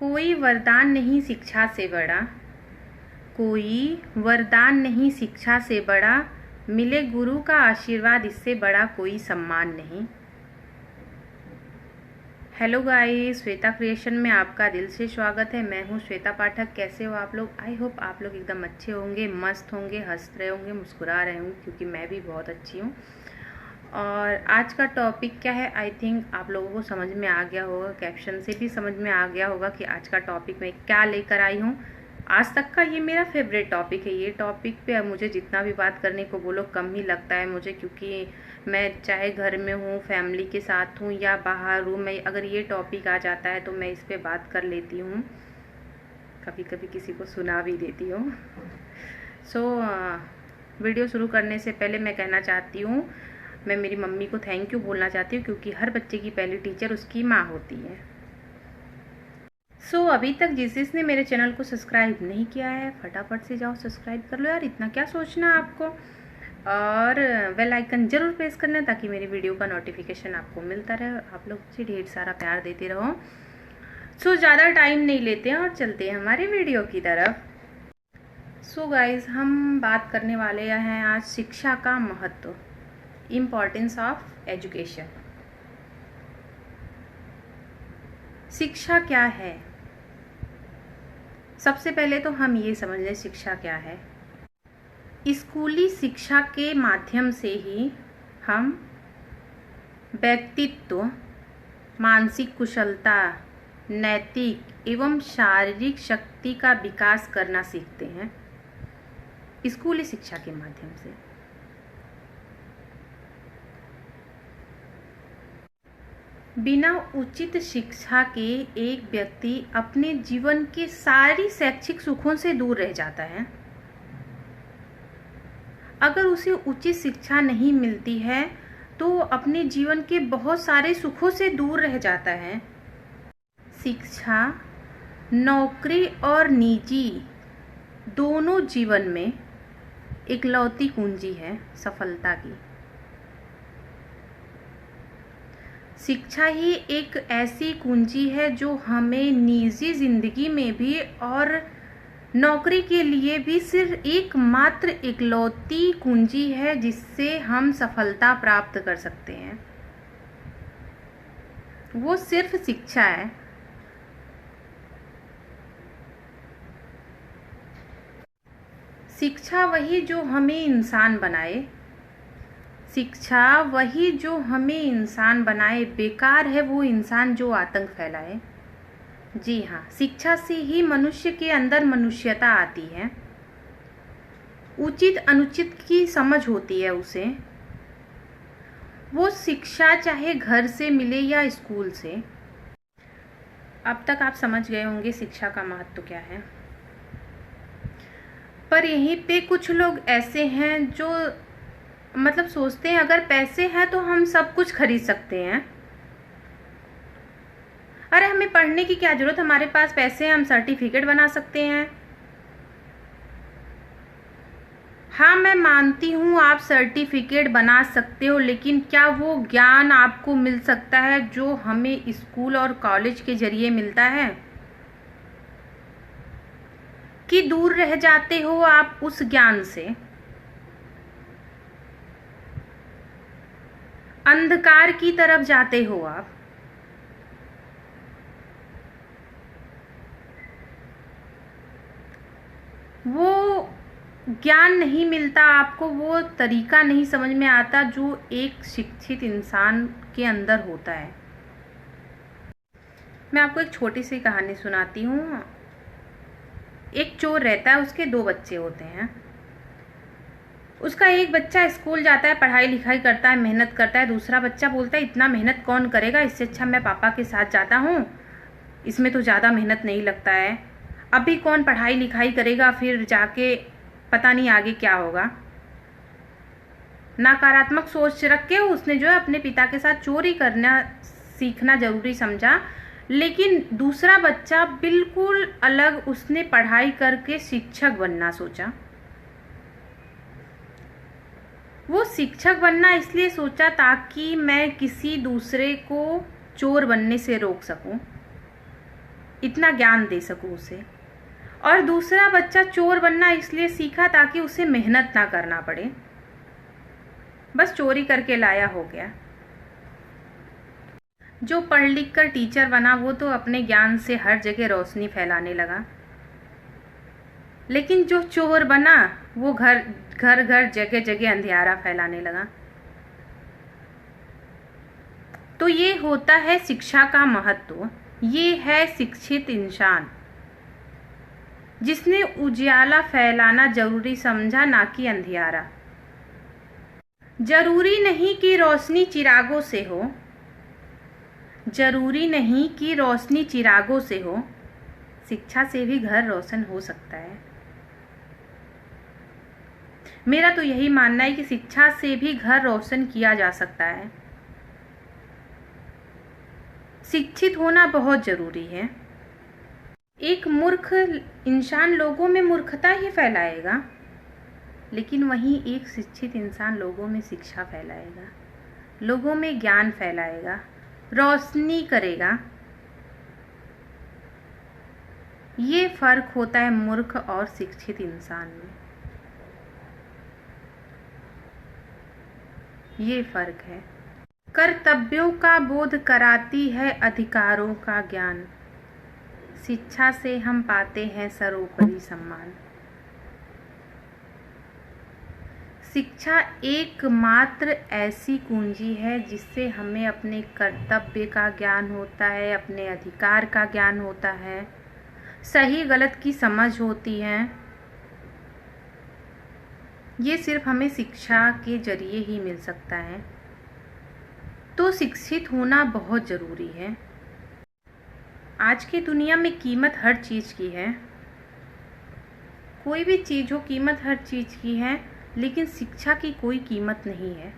कोई वरदान नहीं शिक्षा से बड़ा, कोई वरदान नहीं शिक्षा से बड़ा, मिले गुरु का आशीर्वाद इससे बड़ा कोई सम्मान नहीं। हेलो गाइस, श्वेता क्रिएशन में आपका दिल से स्वागत है। मैं हूँ श्वेता पाठक। कैसे हो आप लोग? आई होप आप लोग एकदम अच्छे होंगे, मस्त होंगे, हंस रहे होंगे, मुस्कुरा रहे होंगे, क्योंकि मैं भी बहुत अच्छी हूँ। और आज का टॉपिक क्या है, आई थिंक आप लोगों को समझ में आ गया होगा, कैप्शन से भी समझ में आ गया होगा कि आज का टॉपिक मैं क्या लेकर आई हूँ। आज तक का ये मेरा फेवरेट टॉपिक है। ये टॉपिक पे मुझे जितना भी बात करने को बोलो कम ही लगता है मुझे, क्योंकि मैं चाहे घर में हूँ, फैमिली के साथ हूँ या बाहर हूँ, मैं अगर ये टॉपिक आ जाता है तो मैं इस पे बात कर लेती हूँ, कभी कभी किसी को सुना भी देती हूँ। वीडियो शुरू करने से पहले मैं कहना चाहती हूँ, मैं मेरी मम्मी को थैंक यू बोलना चाहती हूँ, क्योंकि हर बच्चे की पहली टीचर उसकी माँ होती है। अभी तक जिसने मेरे चैनल को सब्सक्राइब नहीं किया है, फटाफट से जाओ सब्सक्राइब कर लो यार, इतना क्या सोचना आपको। और बेल आइकन जरूर प्रेस करना ताकि मेरी वीडियो का नोटिफिकेशन आपको मिलता रहे और आप लोग मुझे ढेर सारा प्यार देते रहो। ज़्यादा टाइम नहीं लेते हैं और चलते हैं हमारी वीडियो की तरफ। गाइज, हम बात करने वाले हैं आज शिक्षा का महत्व, इम्पॉर्टेंस ऑफ एजुकेशन। शिक्षा क्या है? सबसे पहले तो हम ये समझ लें शिक्षा क्या है। स्कूली शिक्षा के माध्यम से ही हम व्यक्तित्व, मानसिक कुशलता, नैतिक एवं शारीरिक शक्ति का विकास करना सीखते हैं, स्कूली शिक्षा के माध्यम से। बिना उचित शिक्षा के एक व्यक्ति अपने जीवन के सारी शैक्षिक सुखों से दूर रह जाता है। अगर उसे उचित शिक्षा नहीं मिलती है तो अपने जीवन के बहुत सारे सुखों से दूर रह जाता है। शिक्षा नौकरी और निजी दोनों जीवन में इकलौती कुंजी है सफलता की। शिक्षा ही एक ऐसी कुंजी है जो हमें निजी जिंदगी में भी और नौकरी के लिए भी सिर्फ एकमात्र इकलौती कुंजी है जिससे हम सफलता प्राप्त कर सकते हैं। वो सिर्फ शिक्षा है। शिक्षा वही जो हमें इंसान बनाए, शिक्षा वही जो हमें इंसान बनाए। बेकार है वो इंसान जो आतंक फैलाए। जी हाँ, शिक्षा से ही मनुष्य के अंदर मनुष्यता आती है। उचित अनुचित की समझ होती है उसे। वो शिक्षा चाहे घर से मिले या स्कूल से। अब तक आप समझ गए होंगे शिक्षा का महत्व क्या है। पर यहीं पे कुछ लोग ऐसे हैं जो मतलब सोचते हैं अगर पैसे हैं तो हम सब कुछ खरीद सकते हैं। अरे हमें पढ़ने की क्या जरूरत, हमारे पास पैसे हैं, हम सर्टिफिकेट बना सकते हैं। हाँ, मैं मानती हूँ आप सर्टिफिकेट बना सकते हो, लेकिन क्या वो ज्ञान आपको मिल सकता है जो हमें स्कूल और कॉलेज के जरिए मिलता है? कि दूर रह जाते हो आप उस ज्ञान से, अंधकार की तरफ जाते हो आप। वो ज्ञान नहीं मिलता आपको, वो तरीका नहीं समझ में आता जो एक शिक्षित इंसान के अंदर होता है। मैं आपको एक छोटी सी कहानी सुनाती हूँ। एक चोर रहता है, उसके 2 बच्चे होते हैं। उसका एक बच्चा स्कूल जाता है, पढ़ाई लिखाई करता है, मेहनत करता है। दूसरा बच्चा बोलता है इतना मेहनत कौन करेगा, इससे अच्छा मैं पापा के साथ जाता हूँ, इसमें तो ज़्यादा मेहनत नहीं लगता है। अभी कौन पढ़ाई लिखाई करेगा, फिर जाके पता नहीं आगे क्या होगा। नकारात्मक सोच रख के उसने जो है अपने पिता के साथ चोरी करना सीखना जरूरी समझा। लेकिन दूसरा बच्चा बिल्कुल अलग, उसने पढ़ाई करके शिक्षक बनना सोचा। वो शिक्षक बनना इसलिए सोचा ताकि मैं किसी दूसरे को चोर बनने से रोक सकूं। इतना ज्ञान दे सकूं उसे। और दूसरा बच्चा चोर बनना इसलिए सीखा ताकि उसे मेहनत ना करना पड़े, बस चोरी करके लाया हो गया। जो पढ़ लिख कर टीचर बना वो तो अपने ज्ञान से हर जगह रोशनी फैलाने लगा, लेकिन जो चोर बना वो घर घर जगह जगह अंधियारा फैलाने लगा। तो ये होता है शिक्षा का महत्व। ये है शिक्षित इंसान जिसने उजियाला फैलाना जरूरी समझा, ना कि अंधियारा। जरूरी नहीं कि रोशनी चिरागों से हो, जरूरी नहीं कि रोशनी चिरागों से हो, शिक्षा से भी घर रोशन हो सकता है। मेरा तो यही मानना है कि शिक्षा से भी घर रोशन किया जा सकता है। शिक्षित होना बहुत जरूरी है। एक मूर्ख इंसान लोगों में मूर्खता ही फैलाएगा, लेकिन वहीं एक शिक्षित इंसान लोगों में शिक्षा फैलाएगा, लोगों में ज्ञान फैलाएगा, रोशनी करेगा। ये फर्क होता है मूर्ख और शिक्षित इंसान में, ये फर्क है। कर्तव्यों का बोध कराती है अधिकारों का ज्ञान, शिक्षा से हम पाते हैं सर्वोपरि सम्मान। शिक्षा एकमात्र ऐसी कुंजी है जिससे हमें अपने कर्तव्य का ज्ञान होता है, अपने अधिकार का ज्ञान होता है, सही गलत की समझ होती है। ये सिर्फ हमें शिक्षा के जरिए ही मिल सकता है। तो शिक्षित होना बहुत ज़रूरी है। आज की दुनिया में कीमत हर चीज़ की है, कोई भी चीज़ हो कीमत हर चीज़ की है, लेकिन शिक्षा की कोई कीमत नहीं है।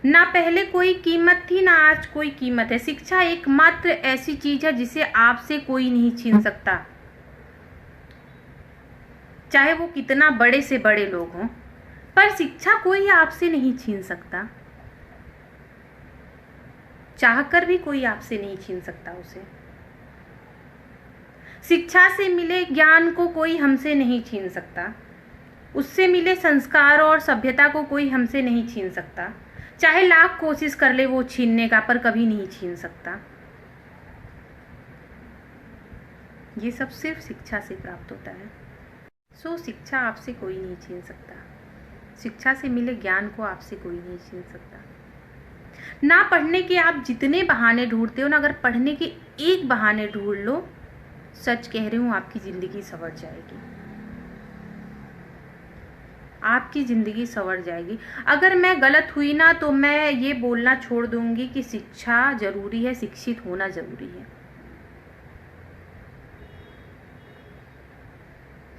ना पहले कोई कीमत थी, ना आज कोई कीमत है। शिक्षा एकमात्र ऐसी चीज़ है जिसे आपसे कोई नहीं छीन सकता, चाहे वो कितना बड़े से बड़े लोग हों, पर शिक्षा कोई आपसे नहीं छीन सकता। चाहकर भी कोई आपसे नहीं छीन सकता उसे। शिक्षा से मिले ज्ञान को कोई हमसे नहीं छीन सकता, उससे मिले संस्कार और सभ्यता को कोई हमसे नहीं छीन सकता। चाहे लाख कोशिश कर ले वो छीनने का, पर कभी नहीं छीन सकता। ये सब सिर्फ शिक्षा से प्राप्त होता है। सो शिक्षा आपसे कोई नहीं छीन सकता, शिक्षा से मिले ज्ञान को आपसे कोई नहीं छीन सकता। ना पढ़ने के आप जितने बहाने ढूंढते हो ना, अगर पढ़ने के एक बहाने ढूंढ लो, सच कह रही हूँ, आपकी जिंदगी संवर जाएगी, आपकी जिंदगी संवर जाएगी। अगर मैं गलत हुई ना तो मैं ये बोलना छोड़ दूंगी कि शिक्षा जरूरी है, शिक्षित होना जरूरी है।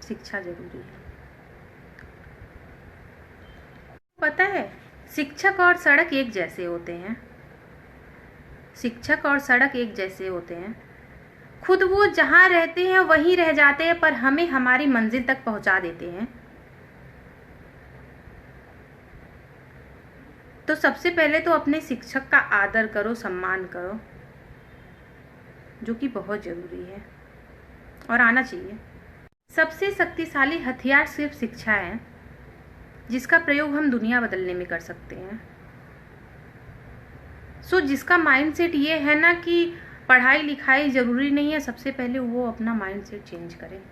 शिक्षा जरूरी है। पता है, शिक्षक और सड़क एक जैसे होते हैं, शिक्षक और सड़क एक जैसे होते हैं। खुद वो जहाँ रहते हैं वहीं रह जाते हैं, पर हमें हमारी मंजिल तक पहुंचा देते हैं। तो सबसे पहले तो अपने शिक्षक का आदर करो, सम्मान करो, जो कि बहुत जरूरी है और आना चाहिए। सबसे शक्तिशाली हथियार सिर्फ शिक्षा है, जिसका प्रयोग हम दुनिया बदलने में कर सकते हैं। सो जिसका माइंडसेट ये है ना कि पढ़ाई लिखाई जरूरी नहीं है, सबसे पहले वो अपना माइंडसेट चेंज करे।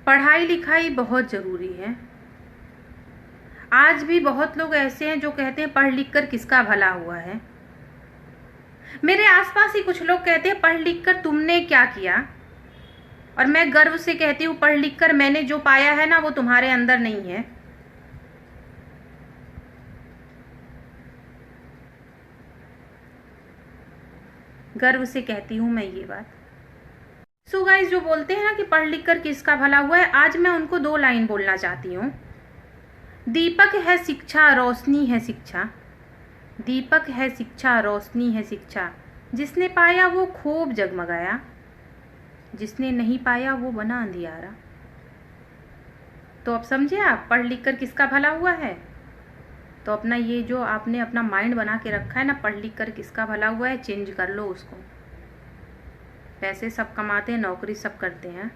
पढ़ाई लिखाई बहुत जरूरी है। आज भी बहुत लोग ऐसे हैं जो कहते हैं पढ़ लिख कर किसका भला हुआ है। मेरे आसपास ही कुछ लोग कहते हैं पढ़ लिख कर तुमने क्या किया, और मैं गर्व से कहती हूँ पढ़ लिख कर मैंने जो पाया है ना वो तुम्हारे अंदर नहीं है। गर्व से कहती हूँ मैं ये बात। सो गाइस, जो बोलते हैं ना कि पढ़ लिख कर किसका भला हुआ है, आज मैं उनको 2 लाइन बोलना चाहती हूँ। दीपक है शिक्षा, रोशनी है शिक्षा। दीपक है शिक्षा, रोशनी है शिक्षा। जिसने पाया वो खूब जगमगाया, जिसने नहीं पाया वो बना अंधियारा। तो अब समझे आप पढ़ लिख कर किसका भला हुआ है। तो अपना ये जो आपने अपना माइंड बना के रखा है ना, पढ़ लिख कर किसका भला हुआ है, चेंज कर लो उसको। पैसे सब कमाते हैं, नौकरी सब करते हैं,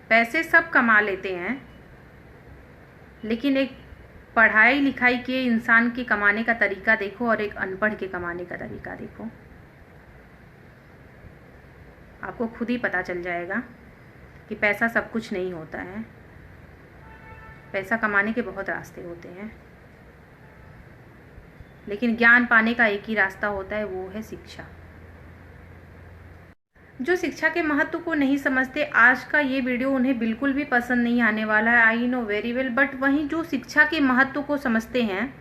पैसे सब कमा लेते हैं, लेकिन एक पढ़ाई लिखाई के इंसान के कमाने का तरीका देखो और एक अनपढ़ के कमाने का तरीका देखो, आपको खुद ही पता चल जाएगा कि पैसा सब कुछ नहीं होता है। पैसा कमाने के बहुत रास्ते होते हैं, लेकिन ज्ञान पाने का एक ही रास्ता होता है, वो है शिक्षा। जो शिक्षा के महत्व को नहीं समझते, आज का ये वीडियो उन्हें बिल्कुल भी पसंद नहीं आने वाला है, I know very well. But वहीं जो शिक्षा के महत्व को समझते हैं,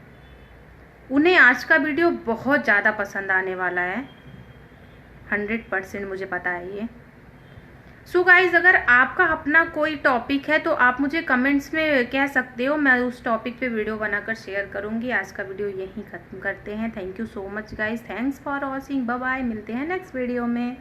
उन्हें आज का वीडियो बहुत ज़्यादा पसंद आने वाला है, 100% मुझे पता है ये। सो गाइज, अगर आपका अपना कोई टॉपिक है तो आप मुझे कमेंट्स में कह सकते हो, मैं उस टॉपिक पे वीडियो बनाकर शेयर करूँगी। आज का वीडियो यहीं ख़त्म करते हैं। Thank you so much guys, thanks for watching, bye bye, मिलते हैं नेक्स्ट वीडियो में।